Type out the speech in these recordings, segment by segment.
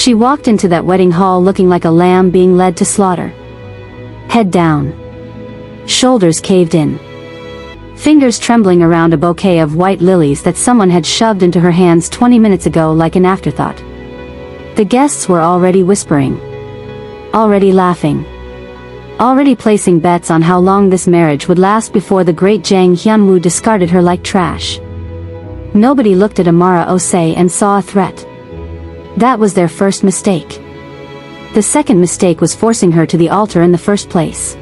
She walked into that wedding hall looking like a lamb being led to slaughter. Head down. Shoulders caved in. Fingers trembling around a bouquet of white lilies that someone had shoved into her hands 20 minutes ago like an afterthought. The guests were already whispering. Already laughing. Already placing bets on how long this marriage would last before the great Jang Hyunwoo discarded her like trash. Nobody looked at Amara Osei and saw a threat. That was their first mistake. The second mistake was forcing her to the altar in the first place.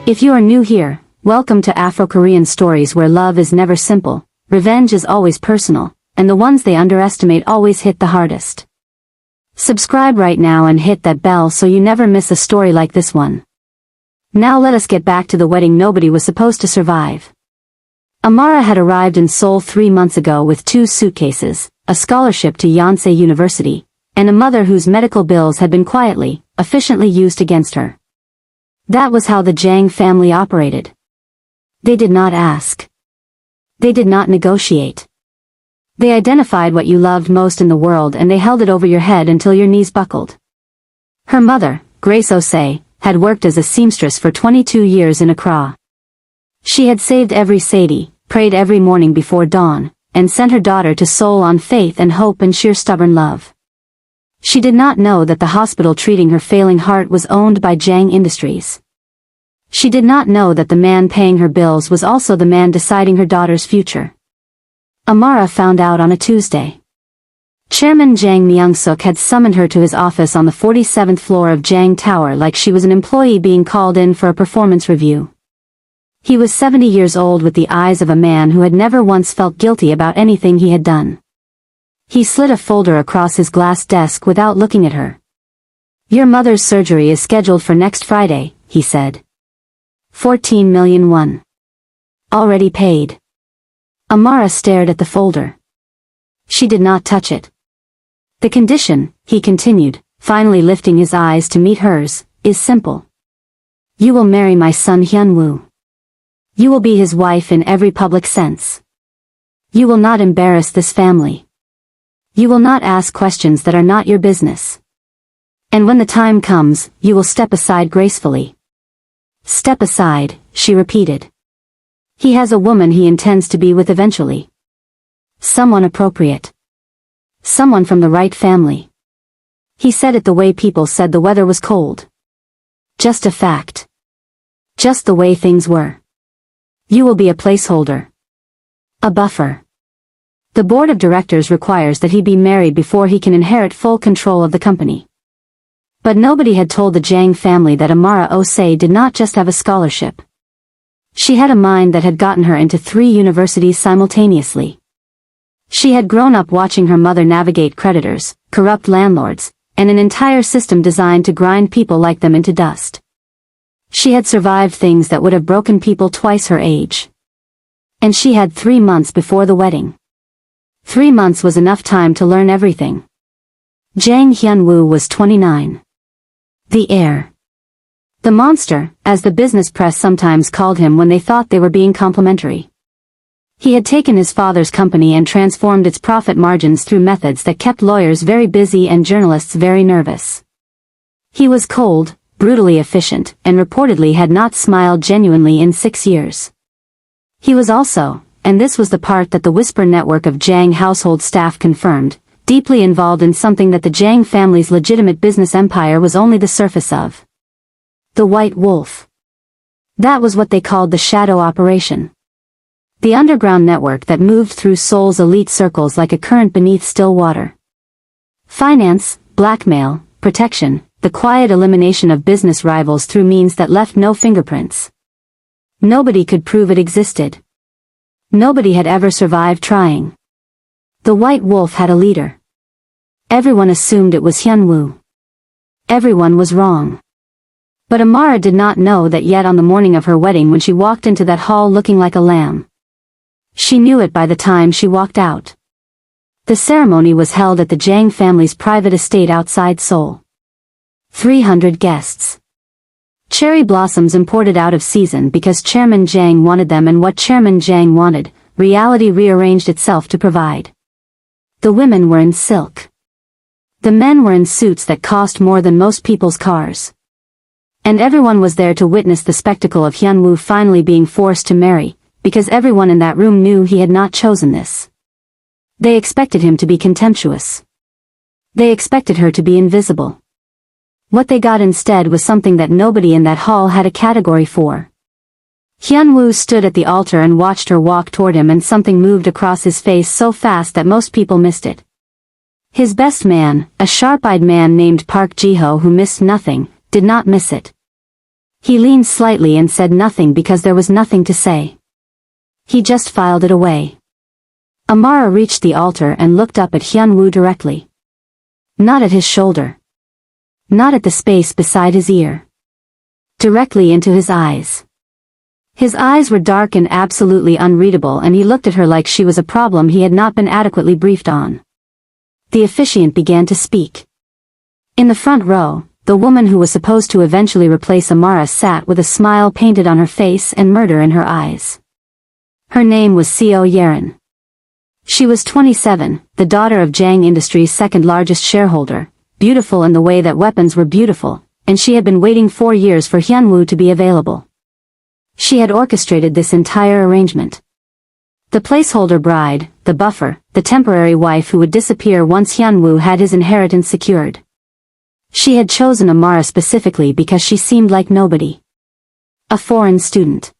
If you are new here, welcome to Afro-Korean stories where love is never simple, revenge is always personal, and the ones they underestimate always hit the hardest. Subscribe right now and hit that bell so you never miss a story like this one. Now let us get back to the wedding nobody was supposed to survive. Amara had arrived in Seoul 3 months ago with 2 suitcases, a scholarship to Yonsei University, and a mother whose medical bills had been quietly, efficiently used against her. That was how the Jang family operated. They did not ask. They did not negotiate. They identified what you loved most in the world and they held it over your head until your knees buckled. Her mother, Grace Osei, had worked as a seamstress for 22 years in Accra. She had saved every sadi, prayed every morning before dawn, and sent her daughter to Seoul on faith and hope and sheer stubborn love. She did not know that the hospital treating her failing heart was owned by Jang Industries. She did not know that the man paying her bills was also the man deciding her daughter's future. Amara found out on a Tuesday. Chairman Jang Myung-suk had summoned her to his office on the 47th floor of Jang Tower like she was an employee being called in for a performance review. He was 70 years old with the eyes of a man who had never once felt guilty about anything he had done. He slid a folder across his glass desk without looking at her. "Your mother's surgery is scheduled for next Friday," he said. 14 million won. Already paid. Amara stared at the folder. She did not touch it. "The condition," he continued, finally lifting his eyes to meet hers, "is simple. You will marry my son Hyunwoo. You will be his wife in every public sense. You will not embarrass this family. You will not ask questions that are not your business. And when the time comes, you will step aside gracefully." "Step aside," she repeated. "He has a woman he intends to be with eventually. Someone appropriate. Someone from the right family." He said it the way people said the weather was cold. Just a fact. Just the way things were. "You will be a placeholder. A buffer. The board of directors requires that he be married before he can inherit full control of the company." But nobody had told the Jang family that Amara Osei did not just have a scholarship. She had a mind that had gotten her into 3 universities simultaneously. She had grown up watching her mother navigate creditors, corrupt landlords, and an entire system designed to grind people like them into dust. She had survived things that would have broken people twice her age. And she had 3 months before the wedding. 3 months was enough time to learn everything. Jang Hyunwoo was 29. The heir. The monster, as the business press sometimes called him when they thought they were being complimentary. He had taken his father's company and transformed its profit margins through methods that kept lawyers very busy and journalists very nervous. He was cold, brutally efficient, and reportedly had not smiled genuinely in 6 years. He was also, and this was the part that the whisper network of Jang household staff confirmed, deeply involved in something that the Jang family's legitimate business empire was only the surface of. The White Wolf. That was what they called the shadow operation. The underground network that moved through Seoul's elite circles like a current beneath still water. Finance, blackmail, protection, the quiet elimination of business rivals through means that left no fingerprints. Nobody could prove it existed. Nobody had ever survived trying. The White Wolf had a leader. Everyone assumed it was Hyunwoo. Everyone was wrong. But Amara did not know that yet on the morning of her wedding when she walked into that hall looking like a lamb. She knew it by the time she walked out. The ceremony was held at the Jang family's private estate outside Seoul. 300 guests. Cherry blossoms imported out of season because Chairman Jang wanted them, and what Chairman Jang wanted, reality rearranged itself to provide. The women were in silk. The men were in suits that cost more than most people's cars. And everyone was there to witness the spectacle of Hyunwoo finally being forced to marry, because everyone in that room knew he had not chosen this. They expected him to be contemptuous. They expected her to be invisible. What they got instead was something that nobody in that hall had a category for. Hyunwoo stood at the altar and watched her walk toward him, and something moved across his face so fast that most people missed it. His best man, a sharp-eyed man named Park Ji-ho who missed nothing, did not miss it. He leaned slightly and said nothing because there was nothing to say. He just filed it away. Amara reached the altar and looked up at Hyunwoo directly. Not at his shoulder. Not at the space beside his ear. Directly into his eyes. His eyes were dark and absolutely unreadable, and he looked at her like she was a problem he had not been adequately briefed on. The officiant began to speak. In the front row, the woman who was supposed to eventually replace Amara sat with a smile painted on her face and murder in her eyes. Her name was Seo Yerin. She was 27, the daughter of Jang Industries' second largest shareholder, beautiful in the way that weapons were beautiful, and she had been waiting 4 years for Hyunwoo to be available. She had orchestrated this entire arrangement. The placeholder bride, the buffer, the temporary wife who would disappear once Hyunwoo had his inheritance secured. She had chosen Amara specifically because she seemed like nobody. A foreign student.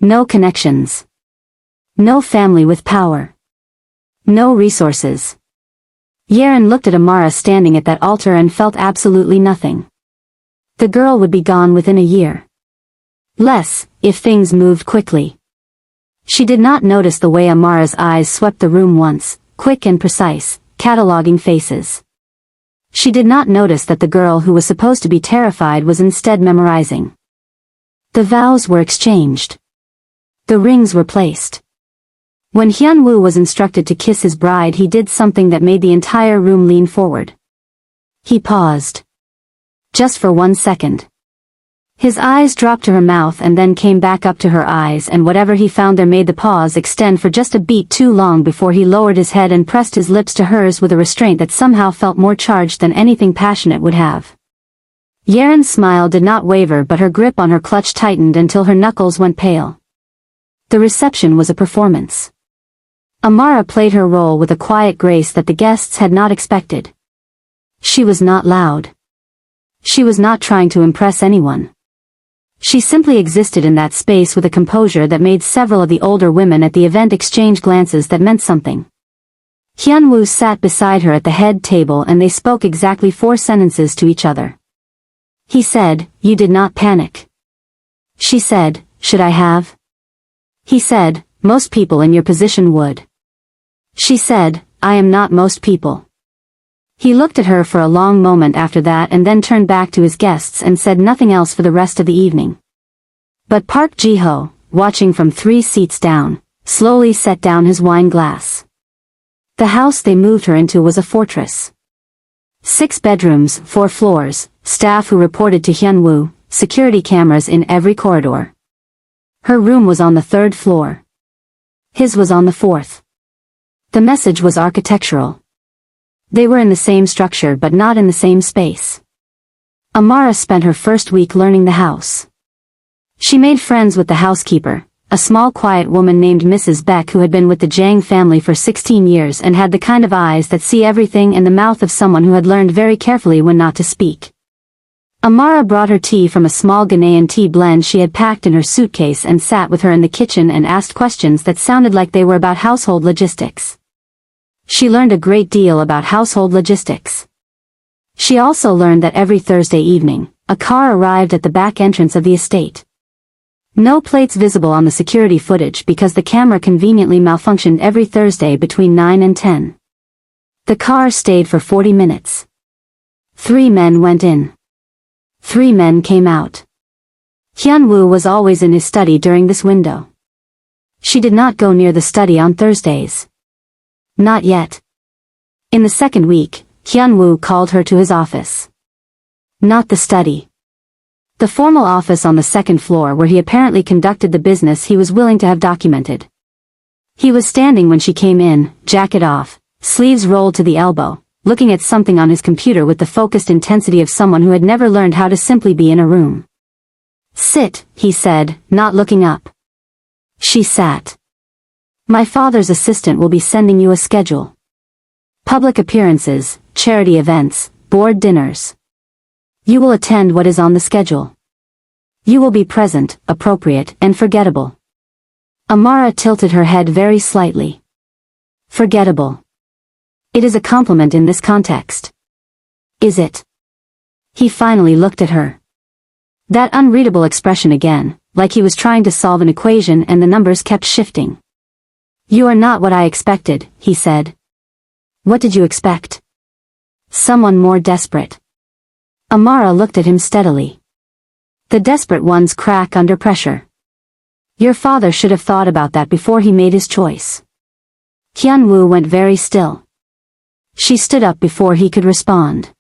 No connections. No family with power. No resources. Yerin looked at Amara standing at that altar and felt absolutely nothing. The girl would be gone within a year. Less, if things moved quickly. She did not notice the way Amara's eyes swept the room once, quick and precise, cataloging faces. She did not notice that the girl who was supposed to be terrified was instead memorizing. The vows were exchanged. The rings were placed. When Hyunwoo was instructed to kiss his bride, he did something that made the entire room lean forward. He paused. Just for 1 second. His eyes dropped to her mouth and then came back up to her eyes, and whatever he found there made the pause extend for just a beat too long before he lowered his head and pressed his lips to hers with a restraint that somehow felt more charged than anything passionate would have. Yerin's smile did not waver, but her grip on her clutch tightened until her knuckles went pale. The reception was a performance. Amara played her role with a quiet grace that the guests had not expected. She was not loud. She was not trying to impress anyone. She simply existed in that space with a composure that made several of the older women at the event exchange glances that meant something. Hyunwoo sat beside her at the head table and they spoke exactly 4 sentences to each other. He said, "You did not panic." She said, "Should I have?" He said, "Most people in your position would." She said, "I am not most people." He looked at her for a long moment after that and then turned back to his guests and said nothing else for the rest of the evening. But Park Ji-ho, watching from 3 seats down, slowly set down his wine glass. The house they moved her into was a fortress. 6 bedrooms, 4 floors, staff who reported to Hyunwoo, security cameras in every corridor. Her room was on the 3rd floor. His was on the 4th. The message was architectural. They were in the same structure but not in the same space. Amara spent her first week learning the house. She made friends with the housekeeper, a small quiet woman named Mrs. Beck who had been with the Jang family for 16 years and had the kind of eyes that see everything and the mouth of someone who had learned very carefully when not to speak. Amara brought her tea from a small Ghanaian tea blend she had packed in her suitcase and sat with her in the kitchen and asked questions that sounded like they were about household logistics. She learned a great deal about household logistics. She also learned that every Thursday evening, a car arrived at the back entrance of the estate. No plates visible on the security footage because the camera conveniently malfunctioned every Thursday between 9 and 10. The car stayed for 40 minutes. 3 men went in. 3 men came out. Hyunwoo was always in his study during this window. She did not go near the study on Thursdays. Not yet. In the 2nd week, Hyunwoo called her to his office. Not the study. The formal office on the 2nd floor where he apparently conducted the business he was willing to have documented. He was standing when she came in, jacket off, sleeves rolled to the elbow, looking at something on his computer with the focused intensity of someone who had never learned how to simply be in a room. "Sit," he said, not looking up. She sat. "My father's assistant will be sending you a schedule. Public appearances, charity events, board dinners. You will attend what is on the schedule. You will be present, appropriate, and forgettable." Amara tilted her head very slightly. Forgettable. It is a compliment in this context. Is it? He finally looked at her. That unreadable expression again, like he was trying to solve an equation and the numbers kept shifting. "You are not what I expected," he said. "What did you expect?" "Someone more desperate." Amara looked at him steadily. "The desperate ones crack under pressure. Your father should have thought about that before he made his choice." Hyun-woo went very still. She stood up before he could respond.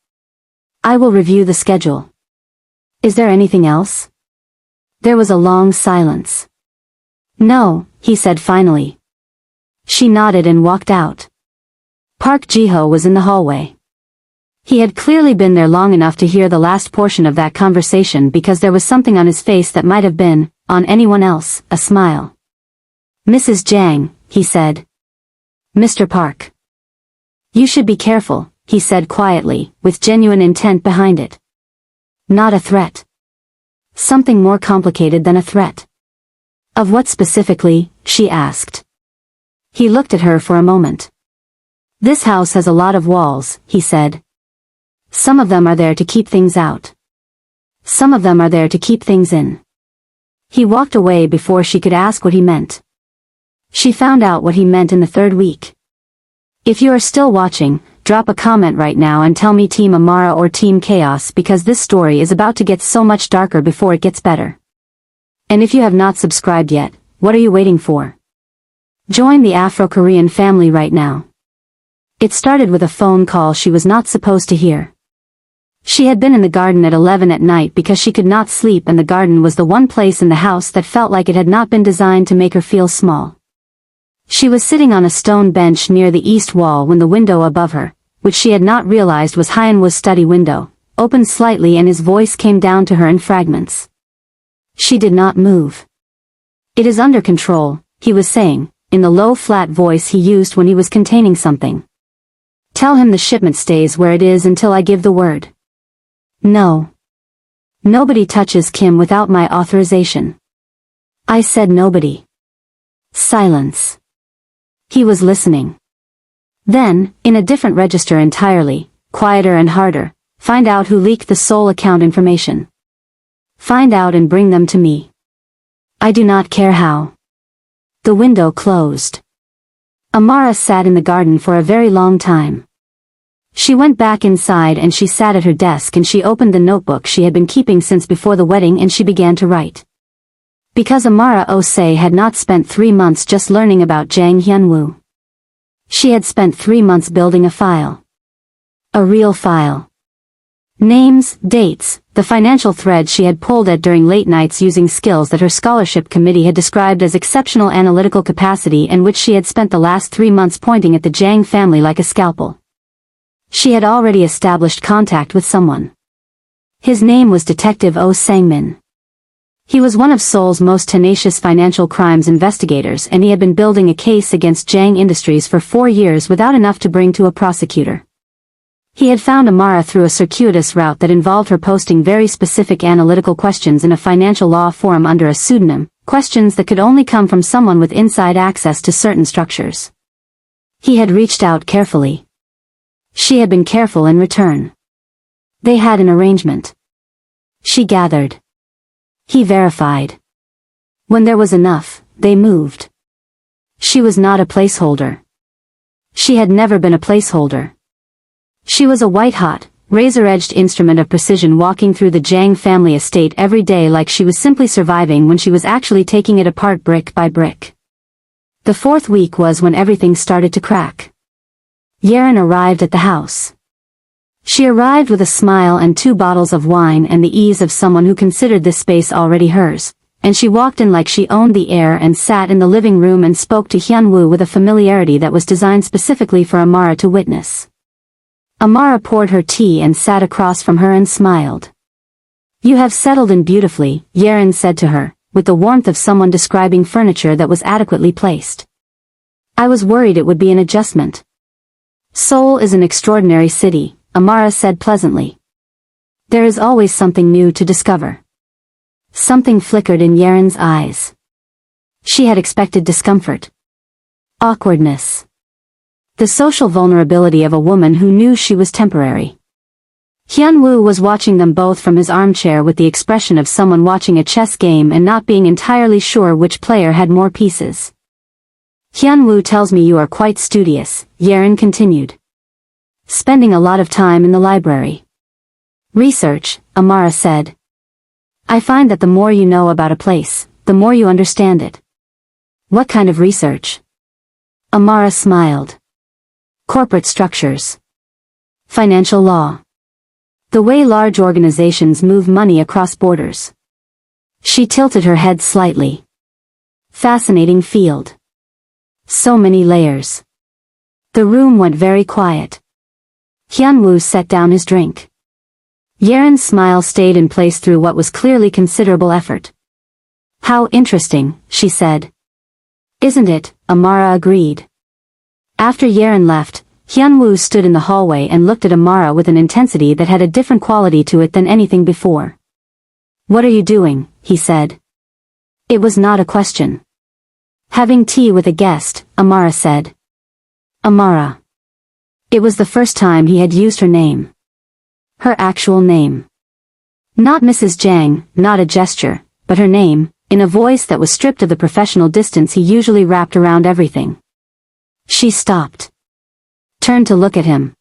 "I will review the schedule. Is there anything else?" There was a long silence. "No," he said finally. She nodded and walked out. Park Ji-ho was in the hallway. He had clearly been there long enough to hear the last portion of that conversation because there was something on his face that might have been, on anyone else, a smile. "Mrs. Jang," he said. "Mr. Park. You should be careful," he said quietly, with genuine intent behind it. "Not a threat. Something more complicated than a threat." "Of what specifically?" she asked. He looked at her for a moment. "This house has a lot of walls," he said. "Some of them are there to keep things out. Some of them are there to keep things in." He walked away before she could ask what he meant. She found out what he meant in the third week. If you are still watching, drop a comment right now and tell me Team Amara or Team Chaos because this story is about to get so much darker before it gets better. And if you have not subscribed yet, what are you waiting for? Join the Afro-Korean family right now. It started with a phone call she was not supposed to hear. She had been in the garden at 11 at night because she could not sleep and the garden was the one place in the house that felt like it had not been designed to make her feel small. She was sitting on a stone bench near the east wall when the window above her, which she had not realized was Hyun-woo's study window, opened slightly and his voice came down to her in fragments. She did not move. "It is under control," he was saying, in the low flat voice he used when he was containing something. "Tell him the shipment stays where it is until I give the word." "No. Nobody touches Kim without my authorization." "I said nobody." Silence. He was listening. Then, in a different register entirely, quieter and harder, "Find out who leaked the Seoul account information. Find out and bring them to me. I do not care how." The window closed. Amara sat in the garden for a very long time. She went back inside and she sat at her desk and she opened the notebook she had been keeping since before the wedding and she began to write. Because Amara Osei had not spent 3 months just learning about Jang Hyun-woo. She had spent 3 months building a file. A real file. Names, dates, the financial thread she had pulled at during late nights using skills that her scholarship committee had described as exceptional analytical capacity and which she had spent the last 3 months pointing at the Jang family like a scalpel. She had already established contact with someone. His name was Detective Oh Sang-min. He was one of Seoul's most tenacious financial crimes investigators and he had been building a case against Jang Industries for 4 years without enough to bring to a prosecutor. He had found Amara through a circuitous route that involved her posting very specific analytical questions in a financial law forum under a pseudonym, questions that could only come from someone with inside access to certain structures. He had reached out carefully. She had been careful in return. They had an arrangement. She gathered. He verified. When there was enough, they moved. She was not a placeholder. She had never been a placeholder. She was a white-hot, razor-edged instrument of precision walking through the Jang family estate every day like she was simply surviving when she was actually taking it apart brick by brick. The 4th week was when everything started to crack. Yerin arrived at the house. She arrived with a smile and 2 bottles of wine and the ease of someone who considered this space already hers, and she walked in like she owned the air and sat in the living room and spoke to Hyun-woo with a familiarity that was designed specifically for Amara to witness. Amara poured her tea and sat across from her and smiled. You have settled in beautifully, Yeren said to her, with the warmth of someone describing furniture that was adequately placed. I was worried it would be an adjustment. Seoul is an extraordinary city, Amara said pleasantly. There is always something new to discover. Something flickered in Yeren's eyes. She had expected discomfort. Awkwardness. The social vulnerability of a woman who knew she was temporary. Hyun-woo was watching them both from his armchair with the expression of someone watching a chess game and not being entirely sure which player had more pieces. Hyun-woo tells me you are quite studious, Yeren continued. Spending a lot of time in the library. Research, Amara said. I find that the more you know about a place, the more you understand it. What kind of research? Amara smiled. Corporate structures. Financial law. The way large organizations move money across borders. She tilted her head slightly. Fascinating field. So many layers. The room went very quiet. Hyun-woo set down his drink. Yeren's smile stayed in place through what was clearly considerable effort. How interesting, she said. Isn't it? Amara agreed. After Yeren left, Hyun-woo stood in the hallway and looked at Amara with an intensity that had a different quality to it than anything before. What are you doing? He said. It was not a question. Having tea with a guest, Amara said. Amara. It was the first time he had used her name. Her actual name. Not Mrs. Jang, not a gesture, but her name, in a voice that was stripped of the professional distance he usually wrapped around everything. She stopped. Turned to look at him.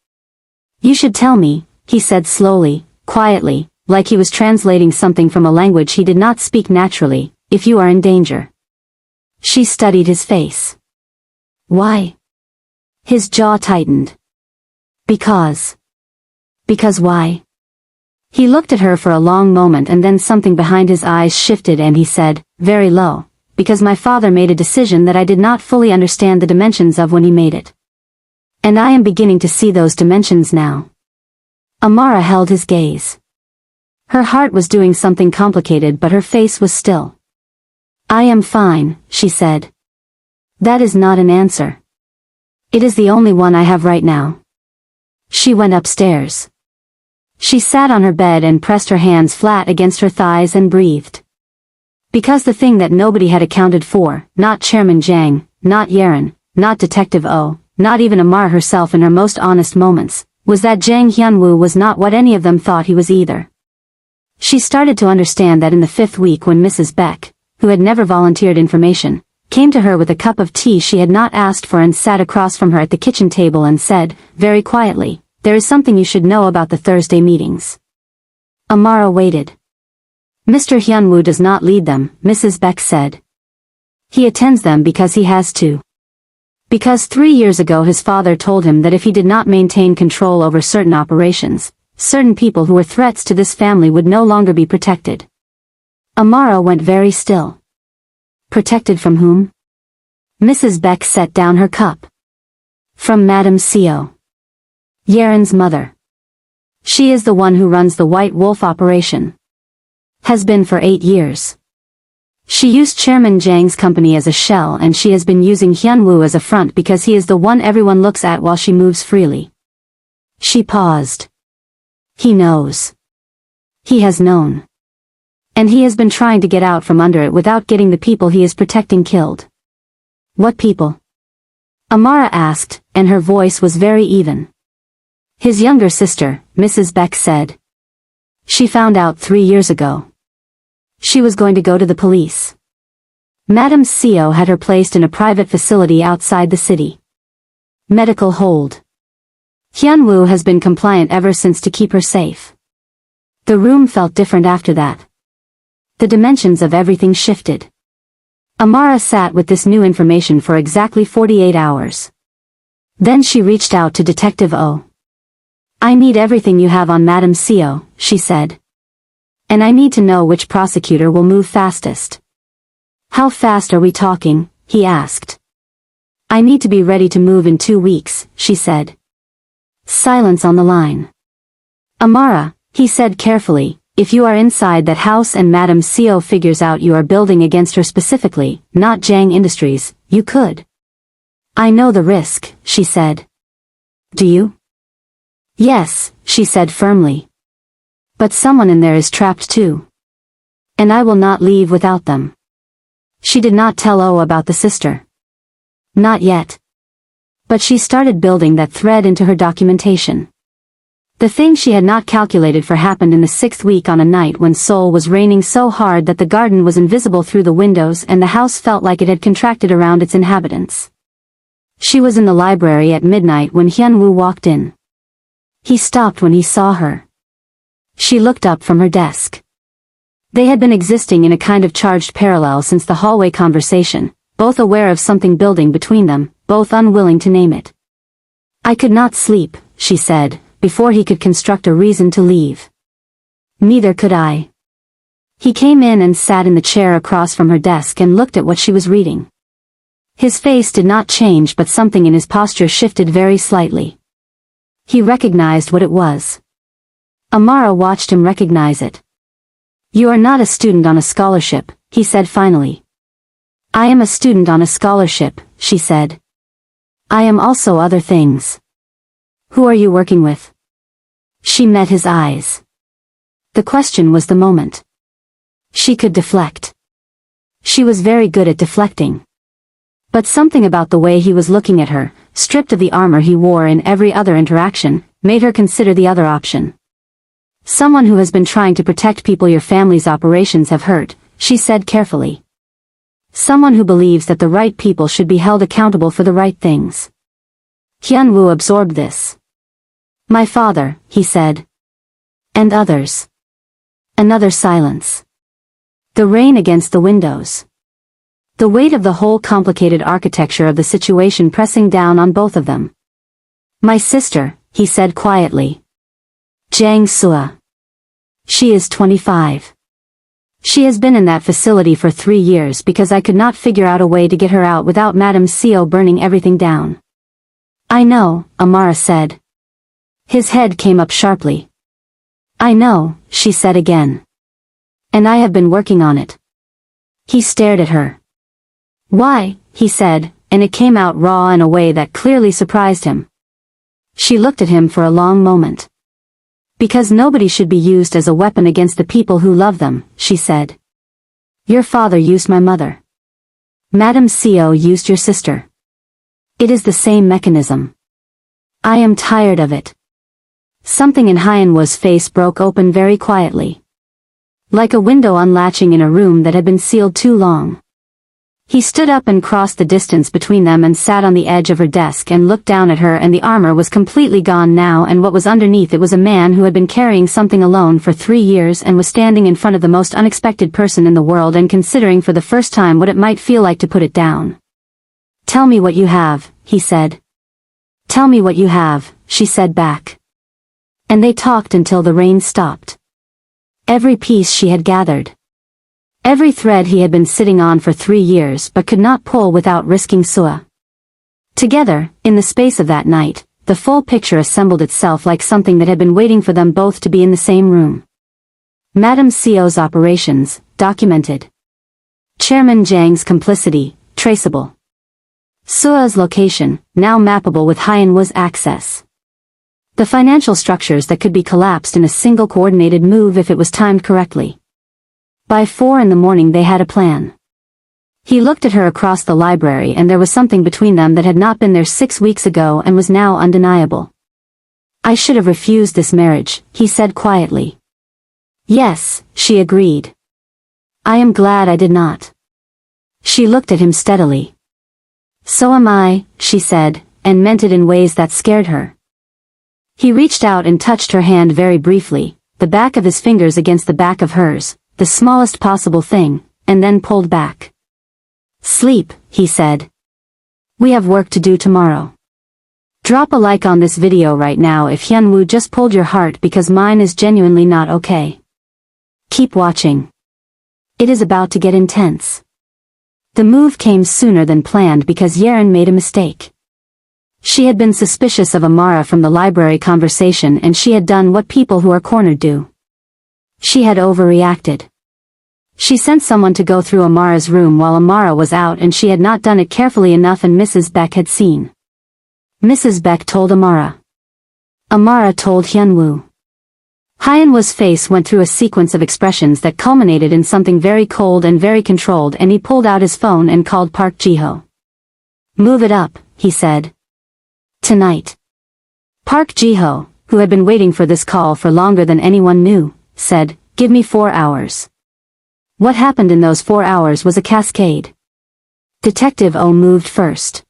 You should tell me, he said slowly, quietly, like he was translating something from a language he did not speak naturally, if you are in danger. She studied his face. Why? His jaw tightened. Because. Because why? He looked at her for a long moment and then something behind his eyes shifted and he said, very low, because my father made a decision that I did not fully understand the dimensions of when he made it. And I am beginning to see those dimensions now. Amara held his gaze. Her heart was doing something complicated but her face was still. I am fine, she said. That is not an answer. It is the only one I have right now. She went upstairs. She sat on her bed and pressed her hands flat against her thighs and breathed. Because the thing that nobody had accounted for, not Chairman Jang, not Yeren, not Detective O, not even Amara herself in her most honest moments, was that Jang Hyun-woo was not what any of them thought he was either. She started to understand that in the 5th week when Mrs. Beck, who had never volunteered information, came to her with a cup of tea she had not asked for and sat across from her at the kitchen table and said, very quietly, there is something you should know about the Thursday meetings. Amara waited. Mr. Hyun-woo does not lead them, Mrs. Beck said. He attends them because he has to. Because 3 years ago his father told him that if he did not maintain control over certain operations, certain people who were threats to this family would no longer be protected. Amara went very still. Protected from whom? Mrs. Beck set down her cup. From Madame Seo. Yeren's mother. She is the one who runs the White Wolf operation. Has been for 8 years. She used Chairman Jang's company as a shell and she has been using Hyun-woo as a front because he is the one everyone looks at while she moves freely. She paused. He knows. He has known. And he has been trying to get out from under it without getting the people he is protecting killed. What people? Amara asked, and her voice was very even. His younger sister, Mrs. Beck said. She found out 3 years ago. She was going to go to the police. Madame Seo had her placed in a private facility outside the city. Medical hold. Hyun-woo has been compliant ever since to keep her safe. The room felt different after that. The dimensions of everything shifted. Amara sat with this new information for exactly 48 hours. Then she reached out to Detective O. I need everything you have on Madame Seo, she said. And I need to know which prosecutor will move fastest. How fast are we talking? He asked. I need to be ready to move in 2 weeks, she said. Silence on the line. Amara, he said carefully, if you are inside that house and Madame Seo figures out you are building against her specifically, not Jang Industries, you could. I know the risk, she said. Do you? Yes, she said firmly. But someone in there is trapped too. And I will not leave without them. She did not tell O about the sister. Not yet. But she started building that thread into her documentation. The thing she had not calculated for happened in the 6th week on a night when Seoul was raining so hard that the garden was invisible through the windows and the house felt like it had contracted around its inhabitants. She was in the library at midnight when Hyun-woo walked in. He stopped when he saw her. She looked up from her desk. They had been existing in a kind of charged parallel since the hallway conversation, both aware of something building between them, both unwilling to name it. I could not sleep, she said, before he could construct a reason to leave. Neither could I. He came in and sat in the chair across from her desk and looked at what she was reading. His face did not change, but something in his posture shifted very slightly. He recognized what it was. Amara watched him recognize it. You are not a student on a scholarship, he said finally. I am a student on a scholarship, she said. I am also other things. Who are you working with? She met his eyes. The question was the moment. She could deflect. She was very good at deflecting. But something about the way he was looking at her, stripped of the armor he wore in every other interaction, made her consider the other option. Someone who has been trying to protect people your family's operations have hurt, she said carefully. Someone who believes that the right people should be held accountable for the right things. Hyun-woo absorbed this. My father, he said. And others. Another silence. The rain against the windows. The weight of the whole complicated architecture of the situation pressing down on both of them. My sister, he said quietly. Jang Sua. She is 25. She has been in that facility for 3 years because I could not figure out a way to get her out without Madame Seo burning everything down. I know, Amara said. His head came up sharply. I know, she said again. And I have been working on it. He stared at her. Why, he said, and it came out raw in a way that clearly surprised him. She looked at him for a long moment. Because nobody should be used as a weapon against the people who love them, she said. Your father used my mother. Madame Seo used your sister. It is the same mechanism. I am tired of it. Something in Hyun-woo's face broke open very quietly. Like a window unlatching in a room that had been sealed too long. He stood up and crossed the distance between them and sat on the edge of her desk and looked down at her, and the armor was completely gone now, and what was underneath it was a man who had been carrying something alone for 3 years and was standing in front of the most unexpected person in the world and considering for the first time what it might feel like to put it down. Tell me what you have, he said. Tell me what you have, she said back. And they talked until the rain stopped. Every piece she had gathered. Every thread he had been sitting on for 3 years but could not pull without risking Sua. Together, in the space of that night, the full picture assembled itself like something that had been waiting for them both to be in the same room. Madame Seo's operations, documented. Chairman Jang's complicity, traceable. Sua's location, now mappable with Hyun-woo's access. The financial structures that could be collapsed in a single coordinated move if it was timed correctly. By 4 in the morning they had a plan. He looked at her across the library, and there was something between them that had not been there 6 weeks ago and was now undeniable. I should have refused this marriage, he said quietly. Yes, she agreed. I am glad I did not. She looked at him steadily. So am I, she said, and meant it in ways that scared her. He reached out and touched her hand very briefly, the back of his fingers against the back of hers, the smallest possible thing, and then pulled back. Sleep, he said. We have work to do tomorrow. Drop a like on this video right now if Hyun-woo just pulled your heart, because mine is genuinely not okay. Keep watching. It is about to get intense. The move came sooner than planned because Yerin made a mistake. She had been suspicious of Amara from the library conversation, and she had done what people who are cornered do. She had overreacted. She sent someone to go through Amara's room while Amara was out, and she had not done it carefully enough, and Mrs. Beck had seen. Mrs. Beck told Amara. Amara told Hyunwoo. Hyunwoo's face went through a sequence of expressions that culminated in something very cold and very controlled, and he pulled out his phone and called Park Ji-ho. "Move it up," he said. "Tonight." Park Ji-ho, who had been waiting for this call for longer than anyone knew, said, "Give me 4 hours." What happened in those 4 hours was a cascade. Detective O moved first.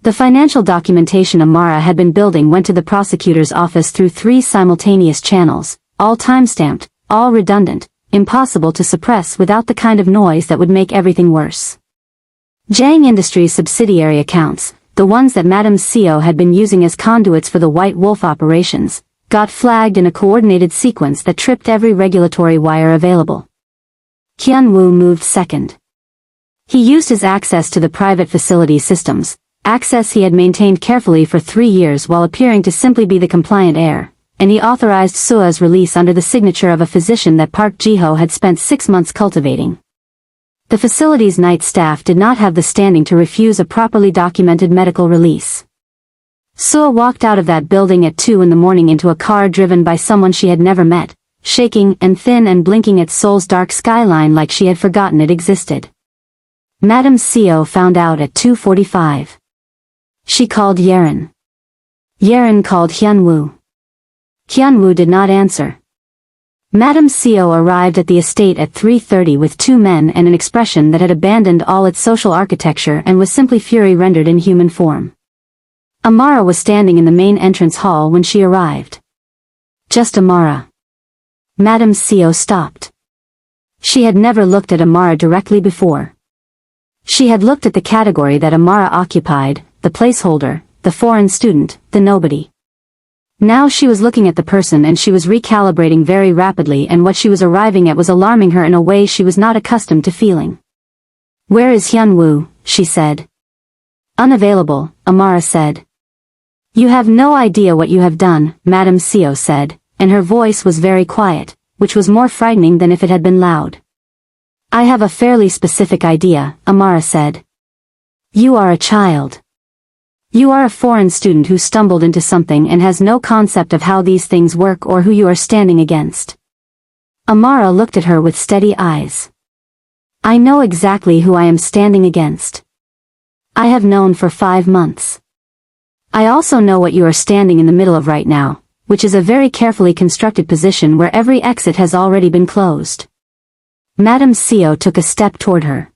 The financial documentation Amara had been building went to the prosecutor's office through 3 simultaneous channels, all timestamped, all redundant, impossible to suppress without the kind of noise that would make everything worse. Jang Industries' subsidiary accounts, the ones that Madame Seo had been using as conduits for the White Wolf operations, got flagged in a coordinated sequence that tripped every regulatory wire available. Hyunwoo moved second. He used his access to the private facility systems, access he had maintained carefully for 3 years while appearing to simply be the compliant heir, and he authorized Sua's release under the signature of a physician that Park Ji-ho had spent 6 months cultivating. The facility's night staff did not have the standing to refuse a properly documented medical release. Sua walked out of that building at 2 in the morning into a car driven by someone she had never met, shaking and thin and blinking at Seoul's dark skyline like she had forgotten it existed. Madame Seo found out at 2:45. She called Yerin. Yerin called Hyunwoo. Hyunwoo did not answer. Madame Seo arrived at the estate at 3:30 with 2 men and an expression that had abandoned all its social architecture and was simply fury rendered in human form. Amara was standing in the main entrance hall when she arrived. Just Amara. Madame Seo stopped. She had never looked at Amara directly before. She had looked at the category that Amara occupied, the placeholder, the foreign student, the nobody. Now she was looking at the person, and she was recalibrating very rapidly, and what she was arriving at was alarming her in a way she was not accustomed to feeling. "Where is Hyunwoo?" she said. "Unavailable," Amara said. "You have no idea what you have done," Madame Seo said, and her voice was very quiet, which was more frightening than if it had been loud. "I have a fairly specific idea," Amara said. "You are a child. You are a foreign student who stumbled into something and has no concept of how these things work or who you are standing against." Amara looked at her with steady eyes. "I know exactly who I am standing against. I have known for 5 months. I also know what you are standing in the middle of right now, which is a very carefully constructed position where every exit has already been closed." Madame Seo took a step toward her.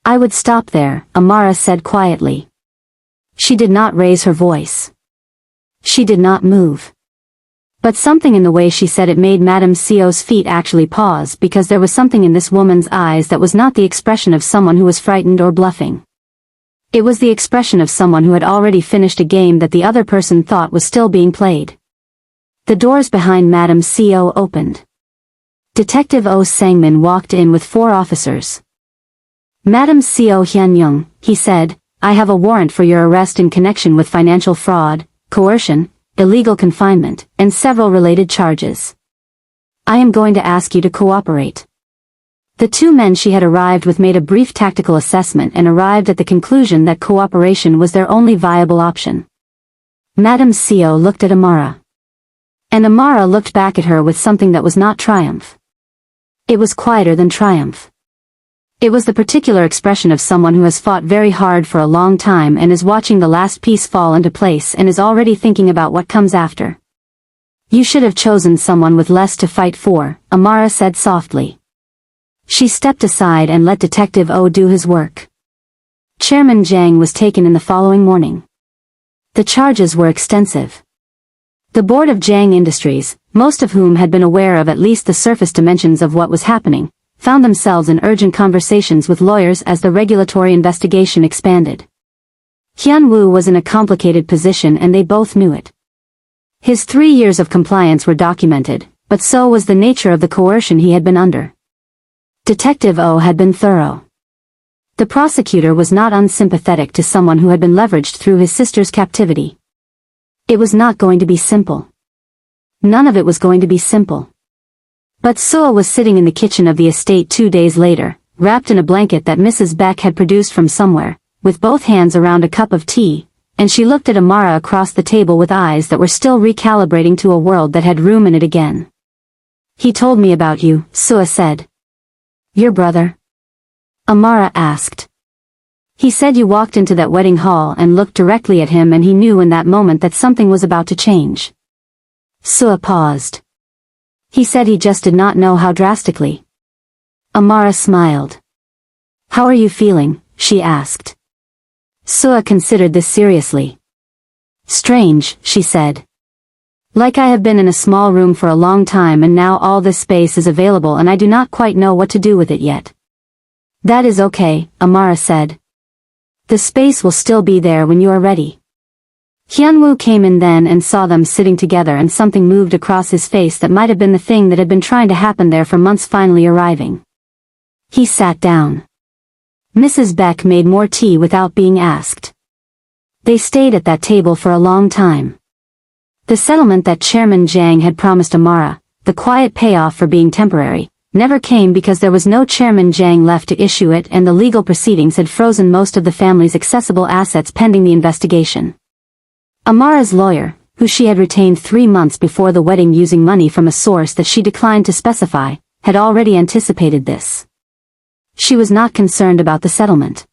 "I would stop there," Amara said quietly. She did not raise her voice. She did not move. But something in the way she said it made Madame Seo's feet actually pause, because there was something in this woman's eyes that was not the expression of someone who was frightened or bluffing. It was the expression of someone who had already finished a game that the other person thought was still being played. The doors behind Madame Seo opened. Detective Oh Sangmin walked in with 4 officers. "Madame Seo Hyun-young," he said, "I have a warrant for your arrest in connection with financial fraud, coercion, illegal confinement, and several related charges. I am going to ask you to cooperate." The 2 men she had arrived with made a brief tactical assessment and arrived at the conclusion that cooperation was their only viable option. Madame Seo looked at Amara. And Amara looked back at her with something that was not triumph. It was quieter than triumph. It was the particular expression of someone who has fought very hard for a long time and is watching the last piece fall into place and is already thinking about what comes after. "You should have chosen someone with less to fight for," Amara said softly. She stepped aside and let Detective O do his work. Chairman Jang was taken in the following morning. The charges were extensive. The board of Jang Industries, most of whom had been aware of at least the surface dimensions of what was happening, found themselves in urgent conversations with lawyers as the regulatory investigation expanded. Hyunwoo was in a complicated position and they both knew it. His 3 years of compliance were documented, but so was the nature of the coercion he had been under. Detective O had been thorough. The prosecutor was not unsympathetic to someone who had been leveraged through his sister's captivity. It was not going to be simple. None of it was going to be simple. But Seoul was sitting in the kitchen of the estate 2 days later, wrapped in a blanket that Mrs. Beck had produced from somewhere, with both hands around a cup of tea, and she looked at Amara across the table with eyes that were still recalibrating to a world that had room in it again. "He told me about you," Seoul said. "Your brother?" Amara asked. "He said you walked into that wedding hall and looked directly at him and he knew in that moment that something was about to change." Seoul paused. "He said he just did not know how drastically." Amara smiled. "How are you feeling?" she asked. Seoul considered this seriously. "Strange," she said. "Like I have been in a small room for a long time and now all this space is available and I do not quite know what to do with it yet." "That is okay," Amara said. "The space will still be there when you are ready." Hyunwoo came in then and saw them sitting together and something moved across his face that might have been the thing that had been trying to happen there for months finally arriving. He sat down. Mrs. Beck made more tea without being asked. They stayed at that table for a long time. The settlement that Chairman Jang had promised Amara, the quiet payoff for being temporary, never came because there was no Chairman Jang left to issue it and the legal proceedings had frozen most of the family's accessible assets pending the investigation. Amara's lawyer, who she had retained 3 months before the wedding using money from a source that she declined to specify, had already anticipated this. She was not concerned about the settlement.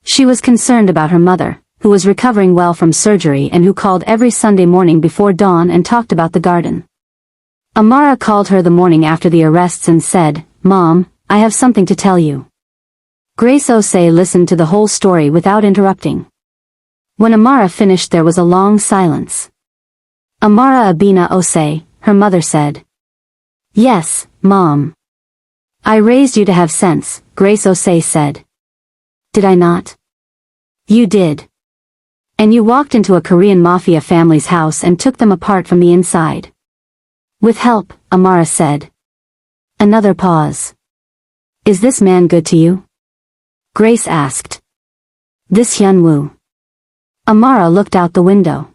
She was concerned about her mother, who was recovering well from surgery and who called every Sunday morning before dawn and talked about the garden. Amara called her the morning after the arrests and said, "Mom, I have something to tell you." Grace Osei listened to the whole story without interrupting. When Amara finished there was a long silence. "Amara Abina Osei," her mother said. "Yes, Mom. I raised you to have sense," Grace Osei said. "Did I not?" "You did. And you walked into a Korean Mafia family's house and took them apart from the inside." "With help," Amara said. Another pause. "Is this man good to you?" Grace asked. "This Hyunwoo." Amara looked out the window.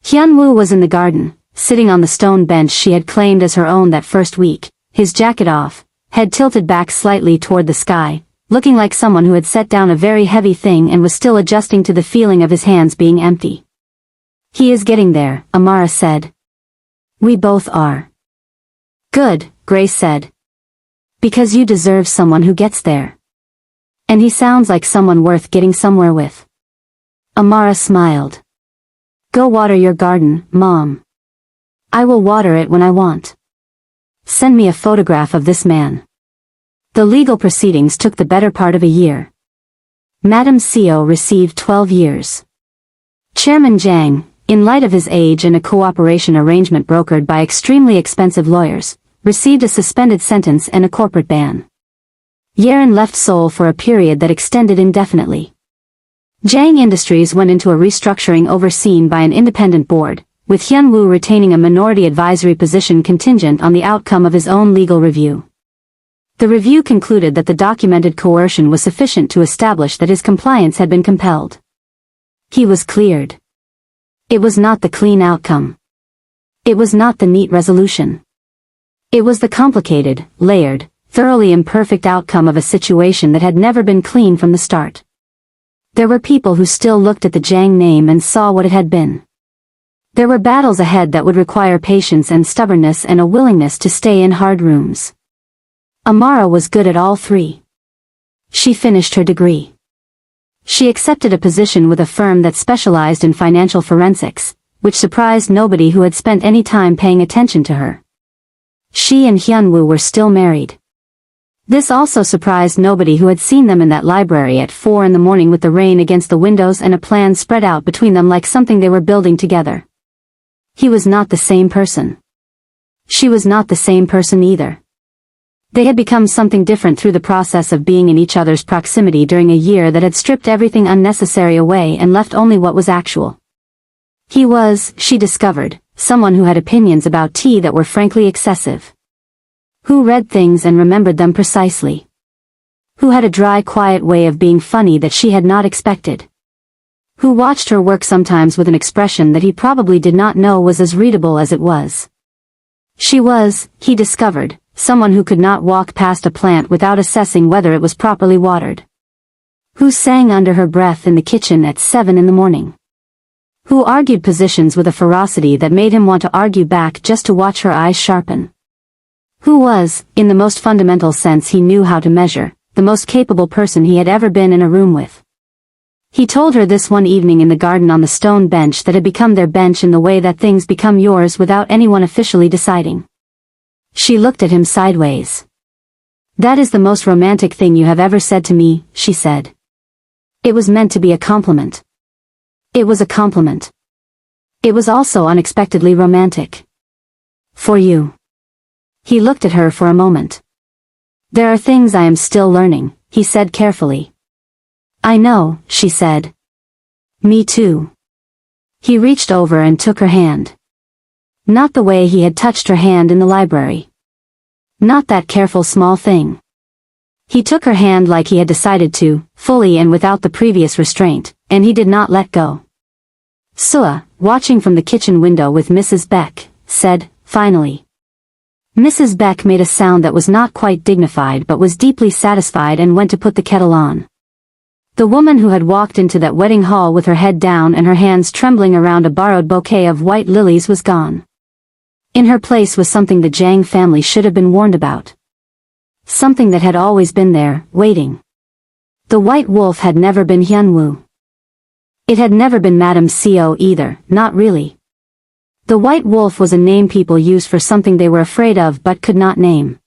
Hyunwoo was in the garden, sitting on the stone bench she had claimed as her own that first week, his jacket off, head tilted back slightly toward the sky, looking like someone who had set down a very heavy thing and was still adjusting to the feeling of his hands being empty. "He is getting there," Amara said. "We both are." "Good," Grace said. "Because you deserve someone who gets there. And he sounds like someone worth getting somewhere with." Amara smiled. "Go water your garden, Mom. I will water it when I want. Send me a photograph of this man." The legal proceedings took the better part of a year. Madam Seo received 12 years. Chairman Jang, in light of his age and a cooperation arrangement brokered by extremely expensive lawyers, received a suspended sentence and a corporate ban. Yerin left Seoul for a period that extended indefinitely. Jang Industries went into a restructuring overseen by an independent board, with Hyunwoo retaining a minority advisory position contingent on the outcome of his own legal review. The review concluded that the documented coercion was sufficient to establish that his compliance had been compelled. He was cleared. It was not the clean outcome. It was not the neat resolution. It was the complicated, layered, thoroughly imperfect outcome of a situation that had never been clean from the start. There were people who still looked at the Jang name and saw what it had been. There were battles ahead that would require patience and stubbornness and a willingness to stay in hard rooms. Amara was good at all three. She finished her degree. She accepted a position with a firm that specialized in financial forensics, which surprised nobody who had spent any time paying attention to her. She and Hyunwoo were still married. This also surprised nobody who had seen them in that library at 4 in the morning with the rain against the windows and a plan spread out between them like something they were building together. He was not the same person. She was not the same person either. They had become something different through the process of being in each other's proximity during a year that had stripped everything unnecessary away and left only what was actual. He was, she discovered, someone who had opinions about tea that were frankly excessive. Who read things and remembered them precisely. who had a dry, quiet way of being funny that she had not expected, who watched her work sometimes with an expression that he probably did not know was as readable as it was. She was, he discovered, someone who could not walk past a plant without assessing whether it was properly watered, who sang under her breath in the kitchen at 7 in the morning, who argued positions with a ferocity that made him want to argue back just to watch her eyes sharpen, who was, in the most fundamental sense he knew how to measure, the most capable person he had ever been in a room with. He told her this one evening in the garden on the stone bench that had become their bench in the way that things become yours without anyone officially deciding. She looked at him sideways. "That is the most romantic thing you have ever said to me," she said. It was meant to be a compliment. It was a compliment. It was also unexpectedly romantic. "For you." He looked at her for a moment. "There are things I am still learning," he said carefully. "I know," she said. "Me too." He reached over and took her hand. Not the way he had touched her hand in the library. Not that careful small thing. He took her hand like he had decided to, fully and without the previous restraint, and he did not let go. Sua, watching from the kitchen window with Mrs. Beck, said, finally. Mrs. Beck made a sound that was not quite dignified but was deeply satisfied and went to put the kettle on. The woman who had walked into that wedding hall with her head down and her hands trembling around a borrowed bouquet of white lilies was gone. In her place was something the Jang family should have been warned about. Something that had always been there, waiting. The white wolf had never been Hyunwoo. It had never been Madame Co either, not really. The white wolf was a name people used for something they were afraid of but could not name.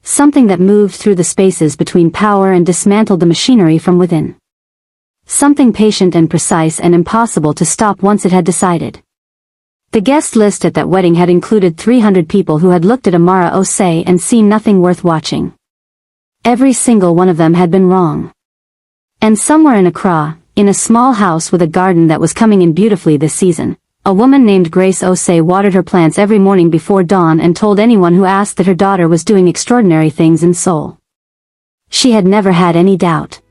Something that moved through the spaces between power and dismantled the machinery from within. Something patient and precise and impossible to stop once it had decided. The guest list at that wedding had included 300 people who had looked at Amara Osei and seen nothing worth watching. Every single one of them had been wrong. And somewhere in Accra, in a small house with a garden that was coming in beautifully this season, a woman named Grace Osei watered her plants every morning before dawn and told anyone who asked that her daughter was doing extraordinary things in Seoul. She had never had any doubt.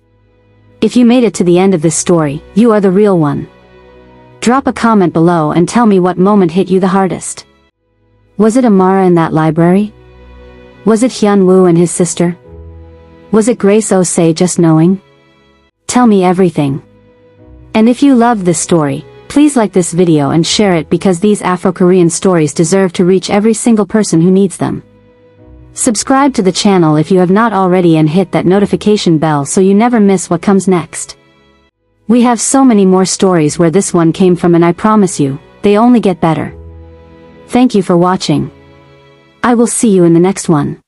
If you made it to the end of this story, you are the real one. Drop a comment below and tell me what moment hit you the hardest. Was it Amara in that library? Was it Hyunwoo and his sister? Was it Grace Osei just knowing? Tell me everything. And if you loved this story, please like this video and share it because these Afro-Korean stories deserve to reach every single person who needs them. Subscribe to the channel if you have not already and hit that notification bell so you never miss what comes next. We have so many more stories where this one came from and I promise you, they only get better. Thank you for watching. I will see you in the next one.